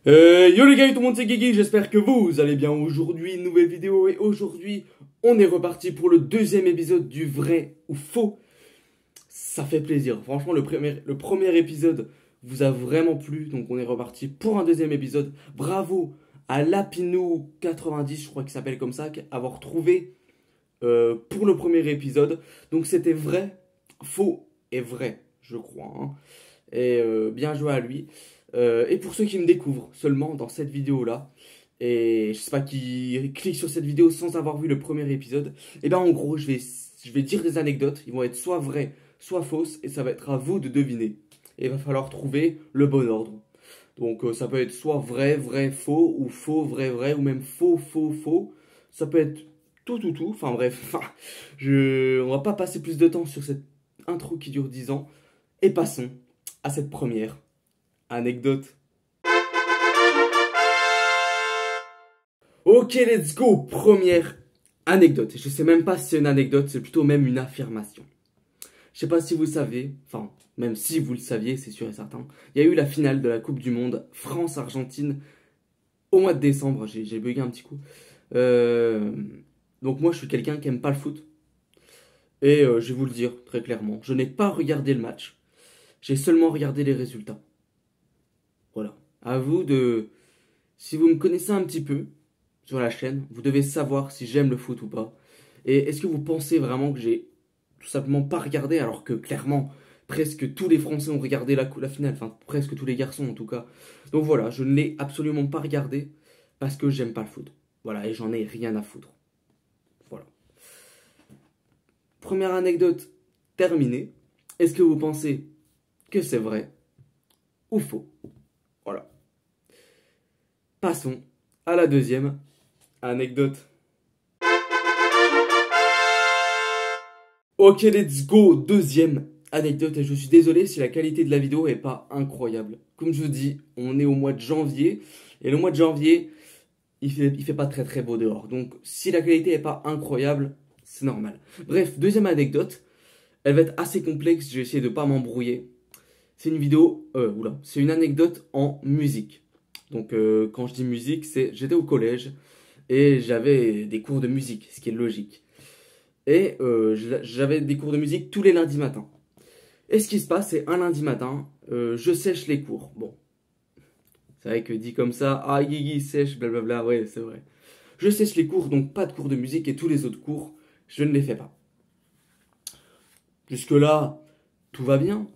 Yo les gars, tout le monde c'est Guigui, j'espère que vous allez bien. Aujourd'hui, une nouvelle vidéo et aujourd'hui, on est reparti pour le deuxième épisode du vrai ou faux. Ça fait plaisir, franchement le premier épisode vous a vraiment plu, donc on est reparti pour un deuxième épisode. Bravo à Lapinou90, je crois qu'il s'appelle comme ça, avoir trouvé pour le premier épisode. Donc c'était vrai, faux et vrai, je crois, hein. Et bien joué à lui. Et pour ceux qui me découvrent seulement dans cette vidéo-là, et je sais pas qui clique sur cette vidéo sans avoir vu le premier épisode, et ben en gros, je vais dire des anecdotes, ils vont être soit vraies, soit fausses, et ça va être à vous de deviner. Et il va falloir trouver le bon ordre. Donc ça peut être soit vrai, vrai, faux, ou faux, vrai, vrai, ou même faux, faux, faux. Ça peut être tout, enfin bref, on va pas passer plus de temps sur cette intro qui dure 10 ans, et passons à cette première anecdote. Ok, let's go. Première anecdote. Je sais même pas si c'est une anecdote, c'est plutôt même une affirmation. Je sais pas si vous savez, enfin, même si vous le saviez, c'est sûr et certain, il y a eu la finale de la Coupe du Monde France-Argentine au mois de décembre. J'ai bugué un petit coup. Donc moi, je suis quelqu'un qui aime pas le foot. Et je vais vous le dire très clairement, je n'ai pas regardé le match. J'ai seulement regardé les résultats. Voilà. À vous de... Si vous me connaissez un petit peu sur la chaîne, vous devez savoir si j'aime le foot ou pas. Et est-ce que vous pensez vraiment que j'ai tout simplement pas regardé, alors que clairement, presque tous les Français ont regardé la finale, enfin presque tous les garçons en tout cas. Donc voilà, je ne l'ai absolument pas regardé parce que j'aime pas le foot. Voilà, et j'en ai rien à foutre. Voilà. Première anecdote terminée. Est-ce que vous pensez que c'est vrai ou faux? Voilà. Passons à la deuxième anecdote. Ok, let's go. Deuxième anecdote. Et je suis désolé si la qualité de la vidéo est pas incroyable. Comme je vous dis, on est au mois de janvier. Et le mois de janvier, il fait pas très très beau dehors. Donc si la qualité est pas incroyable, c'est normal. Bref, deuxième anecdote. Elle va être assez complexe. Je vais essayer de pas m'embrouiller. C'est une vidéo... c'est une anecdote en musique. Donc quand je dis musique, c'est... J'étais au collège et j'avais des cours de musique, ce qui est logique. Et j'avais des cours de musique tous les lundis matins. Et ce qui se passe, c'est un lundi matin, je sèche les cours. Bon, c'est vrai que dit comme ça, ah Guigui sèche, blablabla, ouais, c'est vrai. Je sèche les cours, donc pas de cours de musique, et tous les autres cours, je ne les fais pas. Jusque-là, tout va bien.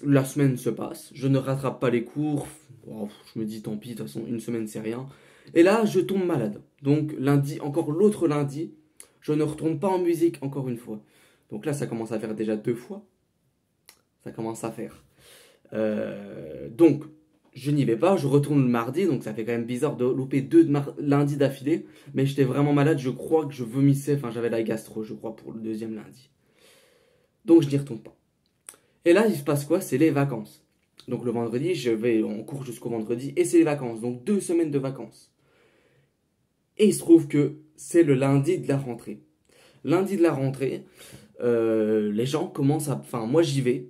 La semaine se passe, je ne rattrape pas les cours. Oh, je me dis tant pis, de toute façon, une semaine c'est rien. Et là, je tombe malade. Donc lundi, encore l'autre lundi, je ne retourne pas en musique encore une fois. Donc là, ça commence à faire déjà 2 fois. Ça commence à faire. Donc, je n'y vais pas, je retourne le mardi, donc ça fait quand même bizarre de louper 2 lundis d'affilée. Mais j'étais vraiment malade, je crois que je vomissais, enfin j'avais la gastro, je crois, pour le deuxième lundi. Donc je n'y retourne pas. Et là, il se passe quoi? C'est les vacances. Donc le vendredi, je vais en cours jusqu'au vendredi, et c'est les vacances, donc 2 semaines de vacances. Et il se trouve que c'est le lundi de la rentrée. Lundi de la rentrée, les gens commencent à... Enfin, moi j'y vais,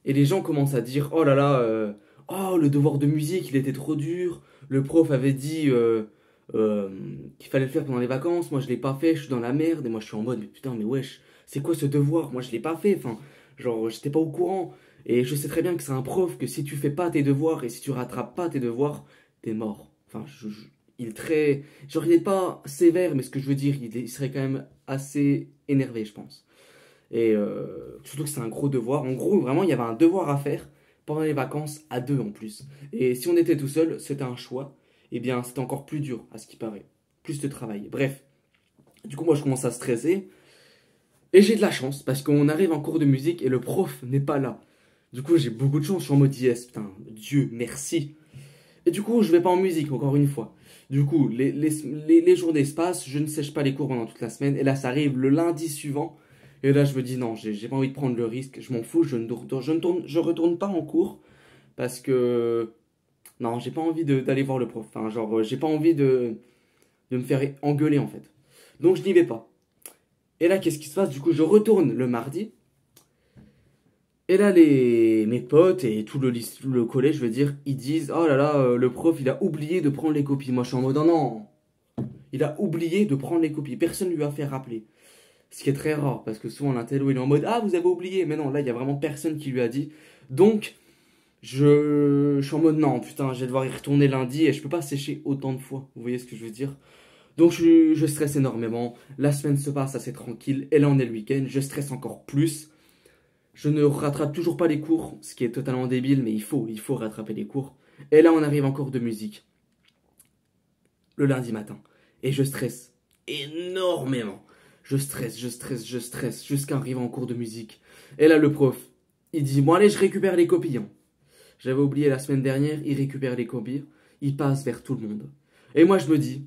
et les gens commencent à dire, oh là là, oh le devoir de musique, il était trop dur, le prof avait dit qu'il fallait le faire pendant les vacances, moi je l'ai pas fait, je suis dans la merde, et moi je suis en mode, mais putain, mais wesh, c'est quoi ce devoir? Moi je l'ai pas fait, enfin, genre, j'étais pas au courant. Et je sais très bien que c'est un prof, que si tu fais pas tes devoirs, et si tu rattrapes pas tes devoirs, t'es mort. Enfin, il est très... Genre, il est pas sévère, mais ce que je veux dire, il serait quand même assez énervé, je pense. Et surtout que c'est un gros devoir. En gros, vraiment, il y avait un devoir à faire pendant les vacances, à 2 en plus. Et si on était tout seul, c'était un choix. Eh bien, c'était encore plus dur, à ce qui paraît. Plus de travail. Bref. Du coup, moi, je commence à stresser. Et j'ai de la chance, parce qu'on arrive en cours de musique et le prof n'est pas là. Du coup, j'ai beaucoup de chance. Je suis en mode yes, putain, Dieu, merci. Et du coup, je vais pas en musique, encore une fois. Du coup, les journées se passent, je ne sèche pas les cours pendant toute la semaine. Et là, ça arrive le lundi suivant. Et là, je me dis non, j'ai pas envie de prendre le risque. Je m'en fous, je retourne pas en cours. Parce que... Non, j'ai pas envie d'aller voir le prof. Enfin, genre, j'ai pas envie de me faire engueuler, en fait. Donc, je n'y vais pas. Et là, qu'est-ce qui se passe? Du coup, je retourne le mardi. Et là, mes potes et tout le collège, je veux dire, ils disent, oh là là, le prof, il a oublié de prendre les copies. Moi, je suis en mode, non, non, il a oublié de prendre les copies. Personne ne lui a fait rappeler. Ce qui est très rare, parce que souvent, l'intello, il est en mode, ah, vous avez oublié. Mais non, là, il y a vraiment personne qui lui a dit. Donc, je suis en mode, non, putain, je vais devoir y retourner lundi et je peux pas sécher autant de fois. Vous voyez ce que je veux dire? Donc, je stresse énormément. La semaine se passe assez tranquille. Et là, on est le week-end. Je stresse encore plus. Je ne rattrape toujours pas les cours, ce qui est totalement débile, mais il faut rattraper les cours. Et là, on arrive en cours de musique, le lundi matin. Et je stresse énormément. Je stresse, jusqu'à arriver en cours de musique. Et là, le prof, il dit, bon allez, je récupère les copies, hein. J'avais oublié la semaine dernière, il récupère les copies, il passe vers tout le monde. Et moi, je me dis,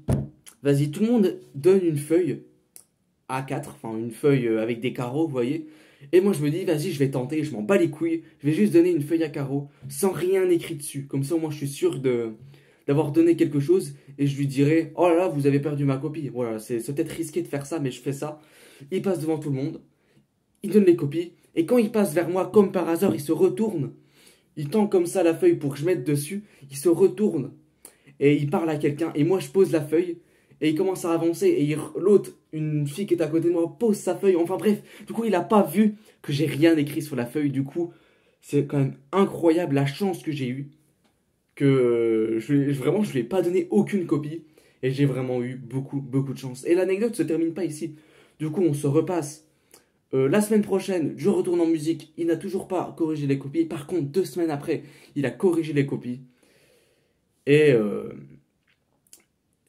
vas-y, tout le monde donne une feuille A4, enfin une feuille avec des carreaux, vous voyez. Et moi je me dis, vas-y, je vais tenter, je m'en bats les couilles, je vais juste donner une feuille à carreaux, sans rien écrit dessus. Comme ça, au moins, je suis sûr d'avoir donné quelque chose, et je lui dirai, oh là là, vous avez perdu ma copie. Voilà, c'est peut-être risqué de faire ça, mais je fais ça. Il passe devant tout le monde, il donne les copies, et quand il passe vers moi, comme par hasard, il se retourne, il tend comme ça la feuille pour que je mette dessus, il se retourne, et il parle à quelqu'un, et moi je pose la feuille, et il commence à avancer, et l'autre, une fille qui est à côté de moi, pose sa feuille, enfin bref, du coup il n'a pas vu que j'ai rien écrit sur la feuille, du coup c'est quand même incroyable la chance que j'ai eue, que vraiment je lui ai pas donné aucune copie, et j'ai vraiment eu beaucoup, beaucoup de chance. Et l'anecdote se termine pas ici, du coup on se repasse. La semaine prochaine, je retourne en musique, il n'a toujours pas corrigé les copies, par contre 2 semaines après, il a corrigé les copies, et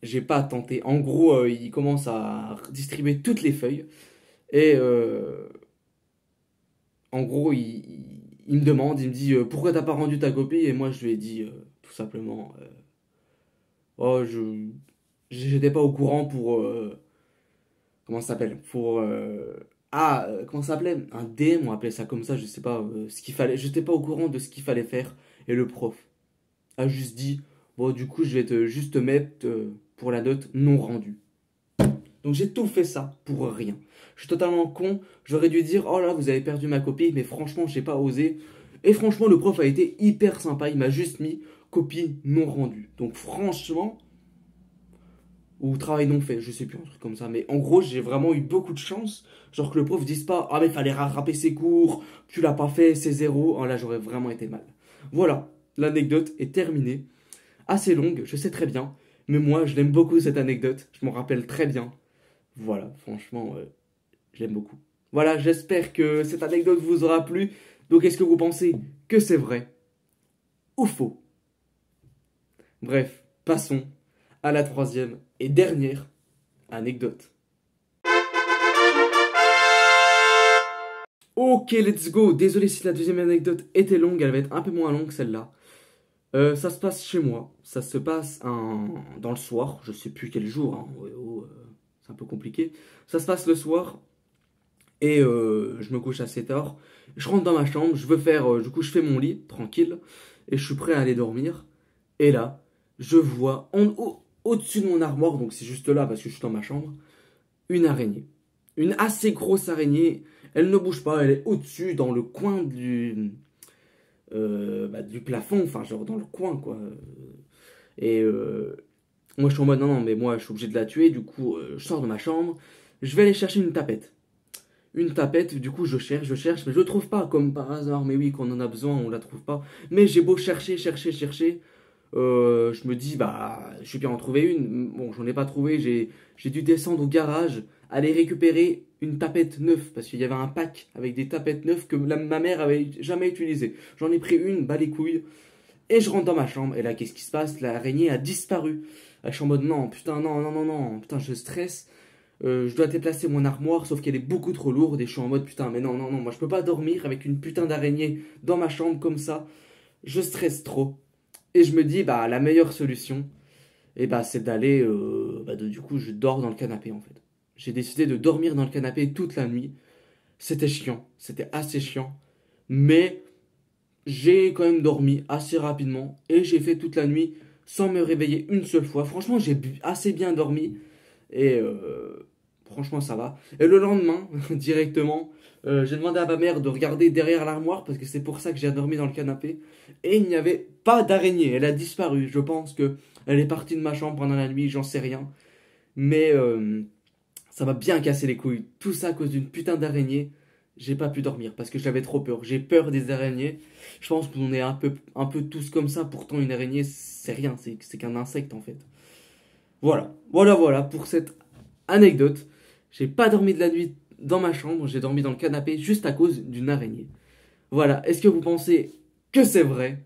j'ai pas tenté. En gros, il commence à distribuer toutes les feuilles. Et en gros, il me demande, il me dit pourquoi t'as pas rendu ta copie? Et moi, je lui ai dit tout simplement oh, j'étais pas au courant pour. Comment ça s'appelle? Pour. Comment ça s'appelait? Un DM, on appelait ça comme ça, je sais pas ce qu'il fallait. J'étais pas au courant de ce qu'il fallait faire. Et le prof a juste dit bon, du coup, je vais juste te mettre pour la note non rendue. Donc j'ai tout fait ça pour rien. Je suis totalement con. J'aurais dû dire oh là vous avez perdu ma copie, mais franchement j'ai pas osé. Et franchement le prof a été hyper sympa. Il m'a juste mis copie non rendue. Donc franchement ou travail non fait, je sais plus un truc comme ça. Mais en gros j'ai vraiment eu beaucoup de chance. Genre que le prof dise pas ah mais fallait rattraper ses cours, tu l'as pas fait, c'est zéro. Oh là j'aurais vraiment été mal. Voilà, l'anecdote est terminée. Assez longue, je sais très bien. Mais moi je l'aime beaucoup cette anecdote. Je m'en rappelle très bien. Voilà, franchement, j'aime beaucoup. Voilà, j'espère que cette anecdote vous aura plu. Donc, est-ce que vous pensez que c'est vrai ou faux? Bref, passons à la troisième et dernière anecdote. Ok, let's go. Désolé si la deuxième anecdote était longue, elle va être un peu moins longue que celle-là. Ça se passe chez moi, ça se passe dans le soir, je sais plus quel jour, hein. C'est un peu compliqué. Ça se passe le soir, et je me couche assez tard. Je rentre dans ma chambre, je veux faire, du coup je fais mon lit, tranquille, et je suis prêt à aller dormir. Et là, je vois au-dessus de mon armoire, donc c'est juste là parce que je suis dans ma chambre, une araignée. Une assez grosse araignée, elle ne bouge pas, elle est au-dessus, dans le coin du plafond, enfin genre dans le coin quoi. Et moi je suis en mode non, non, mais moi je suis obligé de la tuer, du coup je sors de ma chambre, je vais aller chercher une tapette. Une tapette, du coup je cherche, mais je ne trouve pas, comme par hasard. Mais oui, quand on en a besoin, on la trouve pas. Mais j'ai beau chercher, je me dis, bah, je vais bien en trouver une. Bon, j'en ai pas trouvé, j'ai dû descendre au garage, aller récupérer une tapette neuve, parce qu'il y avait un pack avec des tapettes neuves que ma mère avait jamais utilisé. J'en ai pris une, bas les couilles, et je rentre dans ma chambre, et là, qu'est-ce qui se passe? L'araignée a disparu. Je suis en mode, non, putain, non, non, non, non, putain, je stresse. Je dois déplacer mon armoire, sauf qu'elle est beaucoup trop lourde et je suis en mode putain, mais non, non, non, moi je peux pas dormir avec une putain d'araignée dans ma chambre comme ça. Je stresse trop. Et je me dis, bah, la meilleure solution, et bah, c'est d'aller, du coup, je dors dans le canapé en fait. J'ai décidé de dormir dans le canapé toute la nuit. C'était chiant, c'était assez chiant. Mais j'ai quand même dormi assez rapidement et j'ai fait toute la nuit sans me réveiller une seule fois. Franchement, j'ai assez bien dormi et franchement ça va. Et le lendemain, directement, j'ai demandé à ma mère de regarder derrière l'armoire parce que c'est pour ça que j'ai dormi dans le canapé. Et il n'y avait pas d'araignée, elle a disparu. Je pense que elle est partie de ma chambre pendant la nuit, j'en sais rien. Mais ça m'a bien cassé les couilles. Tout ça à cause d'une putain d'araignée. J'ai pas pu dormir parce que j'avais trop peur. J'ai peur des araignées. Je pense qu'on est un peu tous comme ça. Pourtant, une araignée, c'est rien. C'est qu'un insecte en fait. Voilà pour cette anecdote. J'ai pas dormi de la nuit dans ma chambre. J'ai dormi dans le canapé juste à cause d'une araignée. Voilà. Est-ce que vous pensez que c'est vrai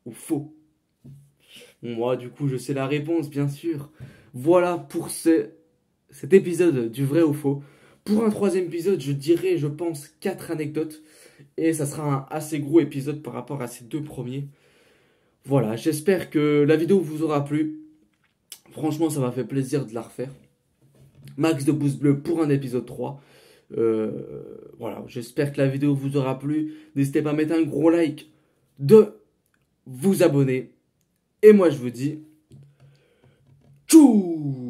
ou faux? Moi, du coup, je sais la réponse, bien sûr. Voilà pour cet épisode du vrai ou faux. Pour un troisième épisode, je dirais, je pense, 4 anecdotes. Et ça sera un assez gros épisode par rapport à ces deux premiers. Voilà, j'espère que la vidéo vous aura plu. Franchement, ça m'a fait plaisir de la refaire. Max de pouces bleus pour un épisode 3. Voilà, j'espère que la vidéo vous aura plu. N'hésitez pas à mettre un gros like, de vous abonner. Et moi, je vous dis... Tchou!